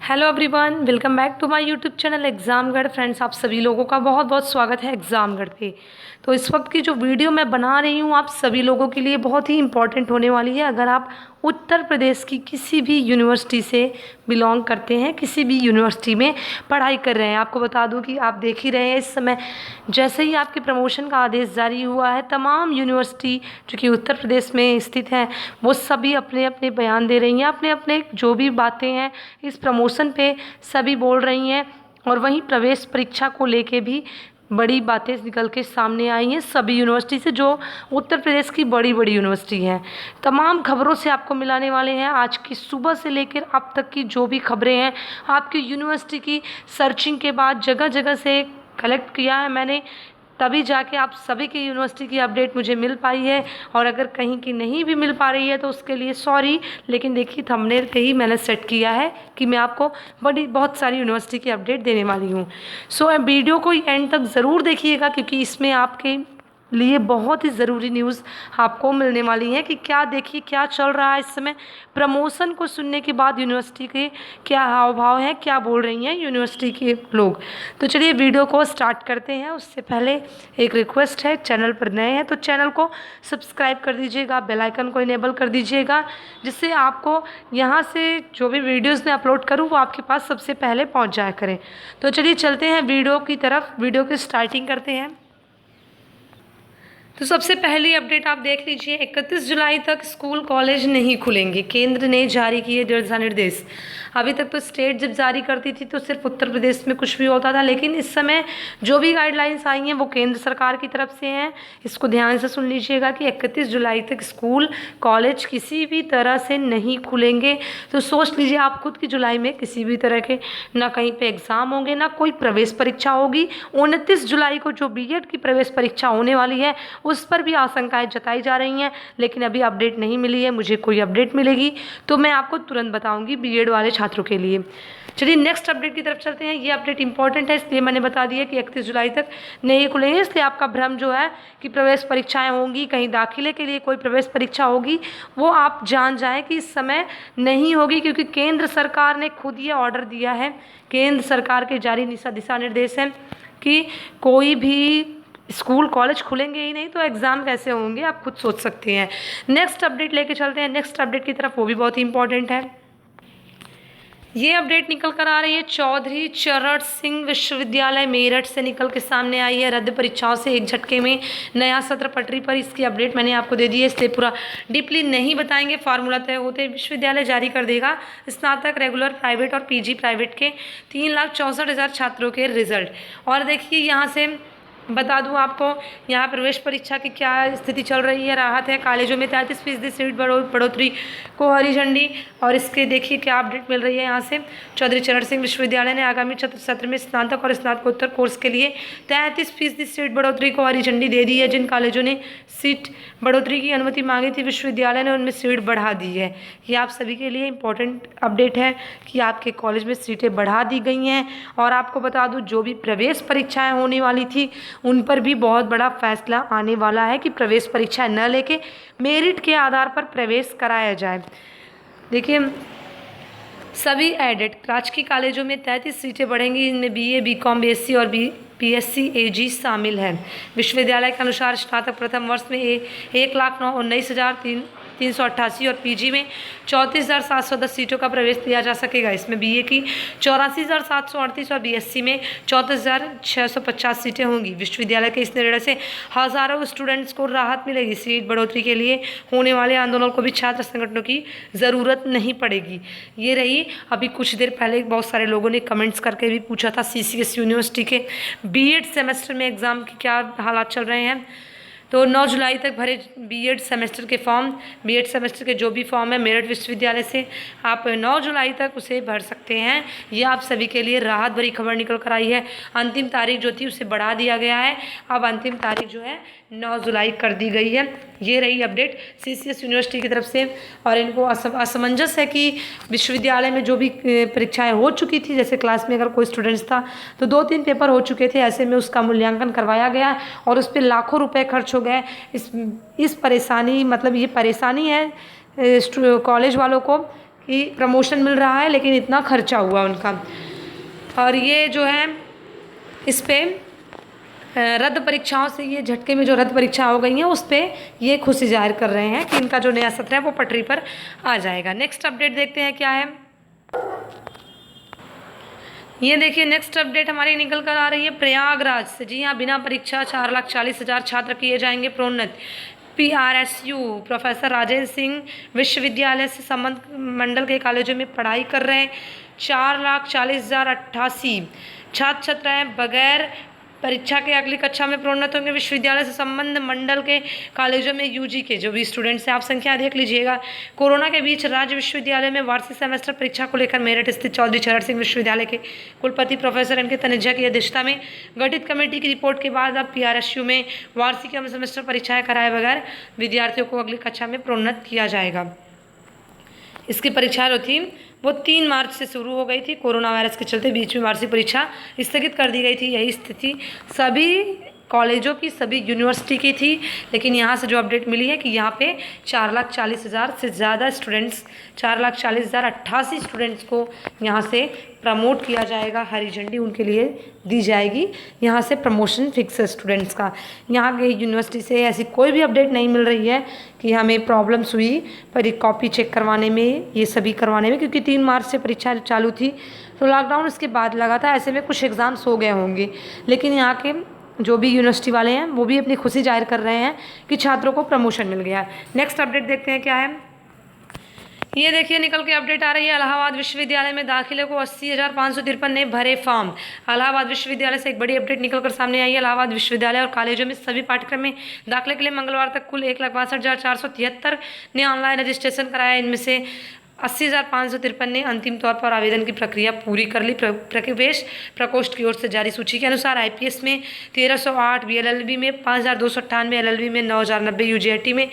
Hello everyone, welcome back to my YouTube channel Examgarh. Friends, आप सभी लोगों का बहुत बहुत स्वागत है एग्ज़ामगढ़ पे। तो इस वक्त की जो वीडियो मैं बना रही हूँ आप सभी लोगों के लिए बहुत ही इम्पॉर्टेंट होने वाली है। अगर आप उत्तर प्रदेश की किसी भी यूनिवर्सिटी से बिलोंग करते हैं, किसी भी यूनिवर्सिटी में पढ़ाई कर रहे हैं, आपको बता दूं कि आप देख ही रहे हैं इस समय जैसे ही आपके प्रमोशन का आदेश जारी हुआ है, तमाम यूनिवर्सिटी जो कि उत्तर प्रदेश में स्थित हैं वो सभी अपने अपने बयान दे रही हैं, अपने अपने जो भी बातें हैं इस प्रमोशन पे सभी बोल रही हैं। और वहीं प्रवेश परीक्षा को लेके भी बड़ी बातें निकल के सामने आई हैं सभी यूनिवर्सिटी से, जो उत्तर प्रदेश की बड़ी बड़ी यूनिवर्सिटी हैं। तमाम खबरों से आपको मिलाने वाले हैं। आज की सुबह से लेकर अब तक की जो भी खबरें हैं आपकी यूनिवर्सिटी की सर्चिंग के बाद जगह जगह से कलेक्ट किया है मैंने, तभी जाके आप सभी की यूनिवर्सिटी की अपडेट मुझे मिल पाई है। और अगर कहीं की नहीं भी मिल पा रही है तो उसके लिए सॉरी, लेकिन देखिए थंबनेल पे ही मैंने सेट किया है कि मैं आपको बहुत सारी यूनिवर्सिटी की अपडेट देने वाली हूँ। सो वीडियो को एंड तक ज़रूर देखिएगा क्योंकि इसमें आपके लिए बहुत ही ज़रूरी न्यूज़ आपको मिलने वाली है कि क्या देखिए क्या चल रहा है इस समय। प्रमोशन को सुनने के बाद यूनिवर्सिटी के क्या हाव भाव हैं, क्या बोल रही हैं यूनिवर्सिटी के लोग। तो चलिए वीडियो को स्टार्ट करते हैं। उससे पहले एक रिक्वेस्ट है, चैनल पर नए हैं तो चैनल को सब्सक्राइब कर दीजिएगा, बेल आइकन को इनेबल कर दीजिएगा, जिससे आपको यहाँ से जो भी वीडियोज़ मैं अपलोड करूँ वो आपके पास सबसे पहले पहुँच जाया करें। तो चलिए चलते हैं वीडियो की तरफ, वीडियो की स्टार्टिंग करते हैं। तो सबसे पहली अपडेट आप देख लीजिए, 31 जुलाई तक स्कूल कॉलेज नहीं खुलेंगे, केंद्र ने जारी किए दिशा निर्देश। अभी तक तो स्टेट जब जारी करती थी तो सिर्फ उत्तर प्रदेश में कुछ भी होता था, लेकिन इस समय जो भी गाइडलाइंस आई हैं वो केंद्र सरकार की तरफ से हैं। इसको ध्यान से सुन लीजिएगा कि 31 जुलाई तक स्कूल कॉलेज किसी भी तरह से नहीं खुलेंगे। तो सोच लीजिए आप खुद की जुलाई में किसी भी तरह के ना कहीं पे एग्ज़ाम होंगे ना कोई प्रवेश परीक्षा होगी। 29 जुलाई को जो बीएड की प्रवेश परीक्षा होने वाली है उस पर भी आशंकाएं जताई जा रही हैं, लेकिन अभी अपडेट नहीं मिली है। मुझे कोई अपडेट मिलेगी तो मैं आपको तुरंत बताऊंगी बीएड वाले छात्रों के लिए। चलिए नेक्स्ट अपडेट की तरफ चलते हैं। ये अपडेट इंपॉर्टेंट है इसलिए मैंने बता दिया कि 31 जुलाई तक नहीं खुलेंगे, इसलिए आपका भ्रम जो है कि प्रवेश परीक्षाएं होंगी, कहीं दाखिले के लिए कोई प्रवेश परीक्षा होगी, वो आप जान जाएं कि इस समय नहीं होगी, क्योंकि केंद्र सरकार ने खुद ये ऑर्डर दिया है। केंद्र सरकार के जारी दिशा निर्देश हैं कि कोई भी स्कूल कॉलेज खुलेंगे ही नहीं तो एग्ज़ाम कैसे होंगे, आप खुद सोच सकते हैं। नेक्स्ट अपडेट लेके चलते हैं नेक्स्ट अपडेट की तरफ, वो भी बहुत ही इंपॉर्टेंट है। ये अपडेट निकल कर आ रही है चौधरी चरण सिंह विश्वविद्यालय मेरठ से निकल के सामने आई है। रद्द परीक्षाओं से एक झटके में नया सत्र पटरी पर, इसकी अपडेट मैंने आपको दे दी है, इसलिए पूरा डीपली नहीं बताएंगे। फार्मूला तय होते विश्वविद्यालय जारी कर देगा स्नातक रेगुलर प्राइवेट और पीजी प्राइवेट के 3,64,000 छात्रों के रिजल्ट। और देखिए यहाँ से बता दूं आपको यहाँ प्रवेश परीक्षा की क्या स्थिति चल रही है। राहत है, कॉलेजों में 33% सीट बढ़ोतरी को हरी झंडी। और इसके देखिए क्या अपडेट मिल रही है यहाँ से। चौधरी चरण सिंह विश्वविद्यालय ने आगामी सत्र में स्नातक और स्नातकोत्तर कोर्स के लिए 33% सीट बढ़ोतरी को हरी झंडी दे दी है। जिन कॉलेजों ने सीट बढ़ोतरी की अनुमति मांगी थी विश्वविद्यालय ने उनमें सीट बढ़ा दी है। ये आप सभी के लिए इंपॉर्टेंट अपडेट है कि आपके कॉलेज में सीटें बढ़ा दी गई हैं। और आपको बता दूँ जो भी प्रवेश परीक्षाएँ होने वाली थी उन पर भी बहुत बड़ा फैसला आने वाला है कि प्रवेश परीक्षा न लेके मेरिट के आधार पर प्रवेश कराया जाए। देखिए सभी एडेड राजकीय कॉलेजों में 33 सीटें बढ़ेंगी, इनमें बीए, बीकॉम, बीएससी और बीएससी एजी शामिल है। विश्वविद्यालय के अनुसार स्नातक प्रथम वर्ष में 1,19,388 और पीजी में 34,710 सीटों का प्रवेश दिया जा सकेगा। इसमें बीए की 84,738 और बीएससी में 34,650 सीटें होंगी। विश्वविद्यालय के इस निर्णय से हज़ारों स्टूडेंट्स को राहत मिलेगी। सीट बढ़ोतरी के लिए होने वाले आंदोलन को भी छात्र संगठनों की ज़रूरत नहीं पड़ेगी। ये रही अभी कुछ देर पहले बहुत सारे लोगों ने कमेंट्स करके भी पूछा था सीसीएस यूनिवर्सिटी के बीएड सेमेस्टर में एग्ज़ाम के क्या हालात चल रहे हैं। तो 9 जुलाई तक भरे बीएड सेमेस्टर के फॉर्म, बीएड सेमेस्टर के जो भी फॉर्म है मेरठ विश्वविद्यालय से आप 9 जुलाई तक उसे भर सकते हैं। ये आप सभी के लिए राहत भरी खबर निकल कर आई है। अंतिम तारीख जो थी उसे बढ़ा दिया गया है, अब अंतिम तारीख जो है 9 जुलाई कर दी गई है। ये रही अपडेट सीसीएस यूनिवर्सिटी की तरफ से। और इनको असमंजस है कि विश्वविद्यालय में जो भी परीक्षाएं हो चुकी थी, जैसे क्लास में अगर कोई स्टूडेंट्स था तो 2-3 पेपर हो चुके थे, ऐसे में उसका मूल्यांकन करवाया गया और उस पर लाखों रुपए खर्च हो गए। इस परेशानी मतलब ये परेशानी है कॉलेज वालों को कि प्रमोशन मिल रहा है लेकिन इतना खर्चा हुआ उनका। और ये जो है इस पर रद्द परीक्षाओं से, ये झटके में जो रद्द परीक्षा हो गई हैं उस पर ये खुशी जाहिर कर रहे हैं कि इनका जो नया सत्र है वो पटरी पर आ जाएगा। नेक्स्ट अपडेट देखते हैं क्या है। ये देखिए नेक्स्ट अपडेट हमारी निकल कर आ रही है प्रयागराज से। जी हाँ, बिना परीक्षा 4,40,000 छात्र किए जाएंगे प्रोन्नत। PRSU प्रोफेसर राजेंद्र सिंह विश्वविद्यालय से संबंध मंडल के कॉलेजों में पढ़ाई कर रहे हैं। 4,40,088 छात्र छात्राएं बगैर परीक्षा के अगली कक्षा में प्रोन्नत होंगे। विश्वविद्यालय से संबंध मंडल के कॉलेजों में UG के जो भी स्टूडेंट्स हैं, आप संख्या देख लीजिएगा। कोरोना के बीच राज्य विश्वविद्यालय में वार्षिक सेमेस्टर परीक्षा को लेकर मेरठ स्थित चौधरी चरण सिंह विश्वविद्यालय के कुलपति प्रोफेसर NK तनेजा की अध्यक्षता में गठित कमेटी की रिपोर्ट के बाद अब PRSU में वार्षिक एवं सेमेस्टर परीक्षाएं कराए बगैर विद्यार्थियों को अगली कक्षा में प्रोन्नत किया जाएगा। इसकी परीक्षा जो थी वो 3 मार्च से शुरू हो गई थी। कोरोना वायरस के चलते बीच में वार्षिक परीक्षा स्थगित कर दी गई थी। यही स्थिति सभी कॉलेजों की, सभी यूनिवर्सिटी की थी। लेकिन यहाँ से जो अपडेट मिली है कि यहाँ पे 4,40,000 से ज़्यादा स्टूडेंट्स, 4,40,088 स्टूडेंट्स को यहाँ से प्रमोट किया जाएगा। हरी झंडी उनके लिए दी जाएगी। यहाँ से प्रमोशन फिक्स है स्टूडेंट्स का। यहाँ के यूनिवर्सिटी से ऐसी कोई भी अपडेट नहीं मिल रही है कि हमें प्रॉब्लम्स हुई पर कॉपी चेक करवाने में, ये सभी करवाने में, क्योंकि 3 मार्च से परीक्षा चालू थी तो लॉकडाउन इसके बाद लगा था। ऐसे में कुछ एग्ज़ाम्स हो गए होंगे। लेकिन यहाँ के जो भी यूनिवर्सिटी वाले हैं वो भी अपनी खुशी जाहिर कर रहे हैं कि छात्रों को प्रमोशन मिल गया। नेक्स्ट अपडेट देखते हैं क्या है। ये देखिए निकल के अपडेट आ रही है। इलाहाबाद विश्वविद्यालय में दाखिले को 80,553 ने भरे फॉर्म। इलाहाबाद विश्वविद्यालय से एक बड़ी अपडेट निकल कर सामने आई है। इलाहाबाद विश्वविद्यालय और कॉलेजों में सभी पाठ्यक्रम में दाखिले के लिए मंगलवार तक कुल 1,62,473 ने ऑनलाइन रजिस्ट्रेशन कराया। इनमें से 80,553 ने अंतिम तौर पर आवेदन की प्रक्रिया पूरी कर ली। प्रवेश प्रकोष्ठ की ओर से जारी सूची के अनुसार IPS में 1,308, BLLB में 5,298, LLB में 9,090, UGIT में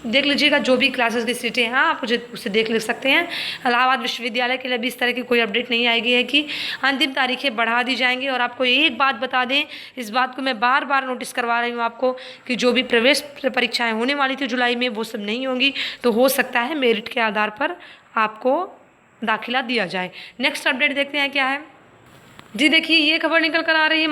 देख लीजिएगा जो भी क्लासेस की सीटें हैं आप उसे देख ले सकते हैं। इलाहाबाद विश्वविद्यालय के लिए भी इस तरह की कोई अपडेट नहीं आएगी है कि अंतिम तारीखें बढ़ा दी जाएंगी। और आपको एक बात बता दें, इस बात को मैं बार बार नोटिस करवा रही हूँ आपको कि जो भी प्रवेश परीक्षाएं होने वाली थी जुलाई में वो सब नहीं होंगी। तो हो सकता है मेरिट के आधार पर आपको दाखिला दिया जाए। नेक्स्ट अपडेट देखते हैं क्या है। जी देखिए ये खबर निकल कर आ रही है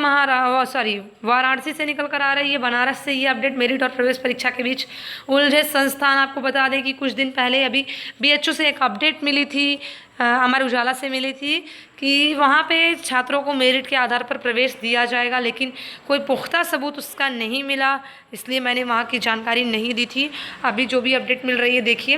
वाराणसी से निकल कर आ रही है। बनारस से ये अपडेट मेरिट और प्रवेश परीक्षा के बीच उलझे संस्थान। आपको बता दें कि कुछ दिन पहले अभी BHU से एक अपडेट मिली थी, अमर उजाला से मिली थी कि वहाँ पे छात्रों को मेरिट के आधार पर प्रवेश दिया जाएगा, लेकिन कोई पुख्ता सबूत उसका नहीं मिला, इसलिए मैंने वहाँ की जानकारी नहीं दी थी। अभी जो भी अपडेट मिल रही है देखिए,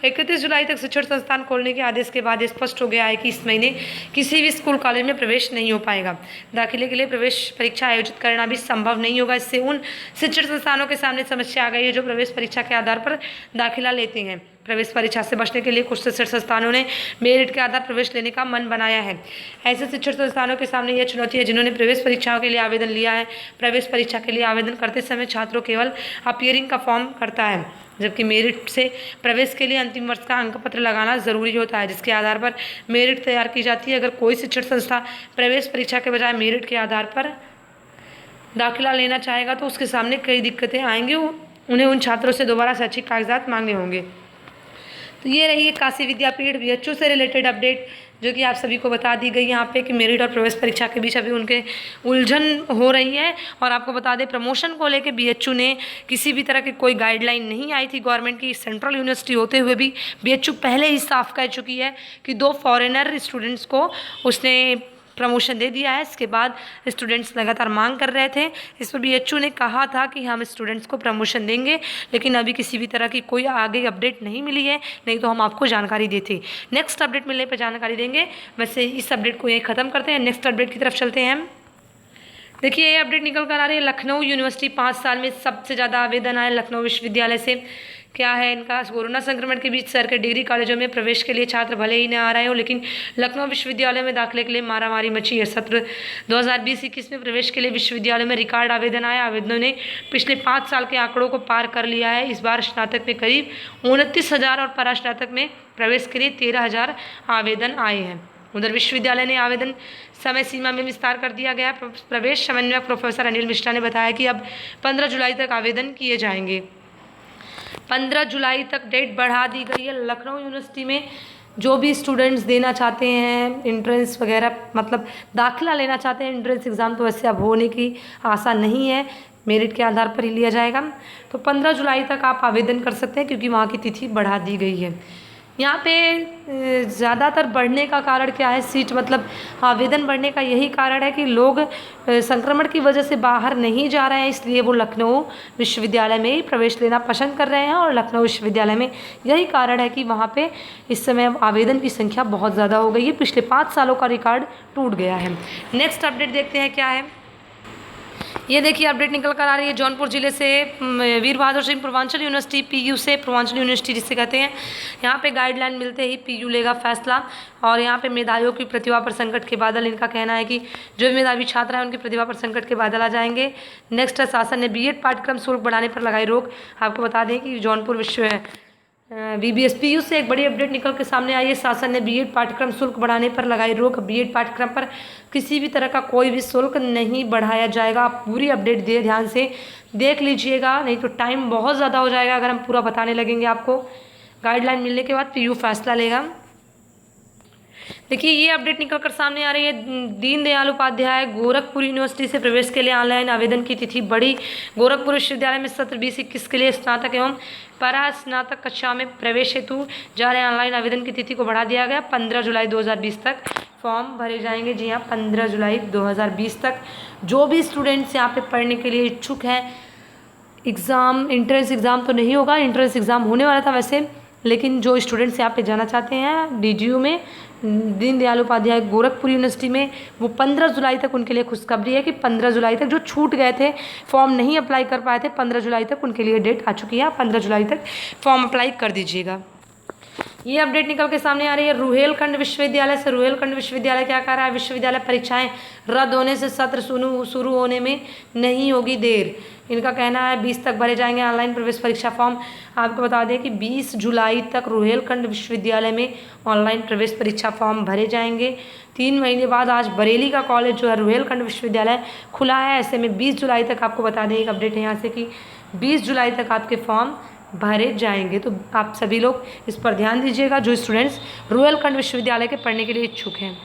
31 जुलाई तक शिक्षण संस्थान खोलने के आदेश के बाद स्पष्ट हो गया है कि इस महीने किसी भी स्कूल कॉलेज में प्रवेश नहीं हो पाएगा। दाखिले के लिए प्रवेश परीक्षा आयोजित करना भी संभव नहीं होगा। इससे उन शिक्षण संस्थानों के सामने समस्या आ गई है जो प्रवेश परीक्षा के आधार पर दाखिला लेते हैं। प्रवेश परीक्षा से बचने के लिए कुछ शिक्षण संस्थानों ने मेरिट के आधार प्रवेश लेने का मन बनाया है। ऐसे शिक्षण संस्थानों के सामने यह चुनौती है जिन्होंने प्रवेश परीक्षाओं के लिए आवेदन लिया है। प्रवेश परीक्षा के लिए आवेदन करते समय छात्रों केवल अपीयरिंग का फॉर्म करता है, जबकि मेरिट से प्रवेश के लिए अंतिम वर्ष का अंक पत्र लगाना जरूरी होता है, जिसके आधार पर मेरिट तैयार की जाती है। अगर कोई शिक्षण संस्था प्रवेश परीक्षा के बजाय मेरिट के आधार पर दाखिला लेना चाहेगा तो उसके सामने कई दिक्कतें आएंगी। उन्हें उन छात्रों से दोबारा शैक्षिक कागजात मांगने होंगे। तो ये रही है काशी विद्यापीठ BHU से रिलेटेड अपडेट जो कि आप सभी को बता दी गई यहाँ पे कि मेरिट और प्रवेश परीक्षा के बीच अभी उनके उलझन हो रही है। और आपको बता दें प्रमोशन को लेके BHU ने किसी भी तरह की कोई गाइडलाइन नहीं आई थी गवर्नमेंट की। सेंट्रल यूनिवर्सिटी होते हुए भी BHU पहले ही साफ कह चुकी है कि 2 फॉरेनर स्टूडेंट्स को उसने प्रमोशन दे दिया है। इसके बाद स्टूडेंट्स लगातार मांग कर रहे थे। इस पर BHU ने कहा था कि हम स्टूडेंट्स को प्रमोशन देंगे, लेकिन अभी किसी भी तरह की कोई आगे अपडेट नहीं मिली है, नहीं तो हम आपको जानकारी देते। नेक्स्ट अपडेट मिलने पर जानकारी देंगे। वैसे इस अपडेट को यहीं ख़त्म करते हैं, नेक्स्ट अपडेट की तरफ चलते हैं। देखिए ये अपडेट निकल कर आ रही है। लखनऊ यूनिवर्सिटी 5 साल में सबसे ज़्यादा आवेदन आए लखनऊ विश्वविद्यालय से। क्या है इनका, कोरोना संक्रमण के बीच सर के डिग्री कॉलेजों में प्रवेश के लिए छात्र भले ही न आ रहे हो, लेकिन लखनऊ विश्वविद्यालय में दाखिले के लिए मारामारी मची है। सत्र 2020-21 में प्रवेश के लिए विश्वविद्यालय में रिकॉर्ड आवेदन आया। आवेदनों ने पिछले 5 साल के आंकड़ों को पार कर लिया है। इस बार स्नातक में करीब 29,000 और परास्नातक में प्रवेश के लिए 13,000 आवेदन आए हैं। उधर विश्वविद्यालय ने आवेदन समय सीमा में विस्तार कर दिया गया। प्रवेश समन्वयक प्रोफेसर अनिल मिश्रा ने बताया कि अब 15 जुलाई तक आवेदन किए जाएंगे। 15 जुलाई तक डेट बढ़ा दी गई है। लखनऊ यूनिवर्सिटी में जो भी स्टूडेंट्स देना चाहते हैं एंट्रेंस वगैरह, मतलब दाखिला लेना चाहते हैं, एंट्रेंस एग्ज़ाम तो वैसे अब होने की आशा नहीं है, मेरिट के आधार पर ही लिया जाएगा। तो 15 जुलाई तक आप आवेदन कर सकते हैं क्योंकि वहाँ की तिथि बढ़ा दी गई है। यहाँ पे ज़्यादातर बढ़ने का कारण क्या है, सीट मतलब आवेदन बढ़ने का यही कारण है कि लोग संक्रमण की वजह से बाहर नहीं जा रहे हैं, इसलिए वो लखनऊ विश्वविद्यालय में ही प्रवेश लेना पसंद कर रहे हैं। और लखनऊ विश्वविद्यालय में यही कारण है कि वहाँ पे इस समय आवेदन की संख्या बहुत ज़्यादा हो गई है, पिछले 5 सालों का रिकॉर्ड टूट गया है। नेक्स्ट अपडेट देखते हैं क्या है। ये देखिए अपडेट निकल कर आ रही है जौनपुर जिले से, वीर बहादुर सिंह पूर्वांचल यूनिवर्सिटी पीयू से, पूर्वांचल यूनिवर्सिटी जिसे कहते हैं, यहाँ पे गाइडलाइन मिलते ही पीयू लेगा फैसला। और यहाँ पे मेधावियों की प्रतिभा पर संकट के बादल, इनका कहना है कि जो भी मेधावी छात्र हैं उनकी प्रतिभा पर संकट के बादल आ जाएंगे। नेक्स्ट है शासन ने बीएड पाठ्यक्रम शुल्क बढ़ाने पर लगाई रोक। आपको बता दें कि जौनपुर VBS PU से एक बड़ी अपडेट निकल के सामने आई है। शासन ने बीएड पाठ्यक्रम शुल्क बढ़ाने पर लगाई रोक। बीएड पाठ्यक्रम पर किसी भी तरह का कोई भी शुल्क नहीं बढ़ाया जाएगा। आप पूरी अपडेट ध्यान से देख लीजिएगा, नहीं तो टाइम बहुत ज़्यादा हो जाएगा अगर हम पूरा बताने लगेंगे आपको। गाइडलाइन मिलने के बाद PU फैसला लेगा। देखिए ये अपडेट निकल कर सामने आ रही है, दीनदयाल उपाध्याय गोरखपुर यूनिवर्सिटी से प्रवेश के लिए ऑनलाइन आवेदन की तिथि बढ़ी। गोरखपुर विश्वविद्यालय में सत्र 2021 के लिए स्नातक एवं परा स्नातक कक्षा में प्रवेश हेतु जा रहे ऑनलाइन आवेदन की तिथि को बढ़ा दिया गया। 15 जुलाई 2020 तक फॉर्म भरे जाएंगे। जी हाँ, 15 जुलाई 2020 तक जो भी स्टूडेंट्स यहाँ पे पढ़ने के लिए इच्छुक हैं, एग्ज़ाम एंट्रेंस एग्ज़ाम तो नहीं होगा, एंट्रेंस एग्ज़ाम होने वाला था वैसे, लेकिन जो स्टूडेंट्स यहाँ पे जाना चाहते हैं DGU में, दीनदयाल उपाध्याय गोरखपुर यूनिवर्सिटी में, वो 15 जुलाई तक उनके लिए खुशखबरी है कि 15 जुलाई तक जो छूट गए थे, फॉर्म नहीं अप्लाई कर पाए थे, 15 जुलाई तक उनके लिए डेट आ चुकी है। 15 जुलाई तक फॉर्म अप्लाई कर दीजिएगा। ये अपडेट निकल के सामने आ रही है रुहेलखंड विश्वविद्यालय से। रुहेलखंड विश्वविद्यालय क्या कह रहा है, विश्वविद्यालय परीक्षाएं रद्द होने से सत्र शुरू होने में नहीं होगी देर। इनका कहना है 20 तक भरे जाएंगे ऑनलाइन प्रवेश परीक्षा फॉर्म। आपको बता दें कि 20 जुलाई तक रुहेलखंड विश्वविद्यालय में ऑनलाइन प्रवेश परीक्षा फॉर्म भरे जाएंगे। 3 महीने बाद आज बरेली का कॉलेज जो है रुहेलखंड विश्वविद्यालय खुला है। ऐसे में 20 जुलाई तक आपको बता दें, एक अपडेट है यहाँ से कि 20 जुलाई तक आपके फॉर्म भरे जाएंगे। तो आप सभी लोग इस पर ध्यान दीजिएगा जो स्टूडेंट्स रुहेलखंड विश्वविद्यालय के पढ़ने के लिए इच्छुक हैं।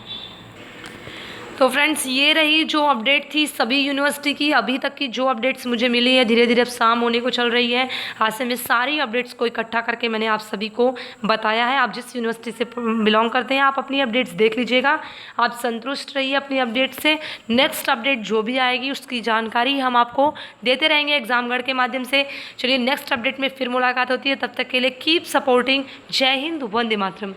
तो फ्रेंड्स ये रही जो अपडेट थी सभी यूनिवर्सिटी की, अभी तक की जो अपडेट्स मुझे मिली है। धीरे धीरे अब शाम होने को चल रही है, आज से मैं सारी अपडेट्स को इकट्ठा करके मैंने आप सभी को बताया है। आप जिस यूनिवर्सिटी से बिलोंग करते हैं आप अपनी अपडेट्स देख लीजिएगा, आप संतुष्ट रहिए अपनी अपडेट से। नेक्स्ट अपडेट जो भी आएगी उसकी जानकारी हम आपको देते रहेंगे एग्जामगढ़ के माध्यम से। चलिए नेक्स्ट अपडेट में फिर मुलाकात होती है, तब तक के लिए कीप सपोर्टिंग। जय हिंद, वंदे मातरम।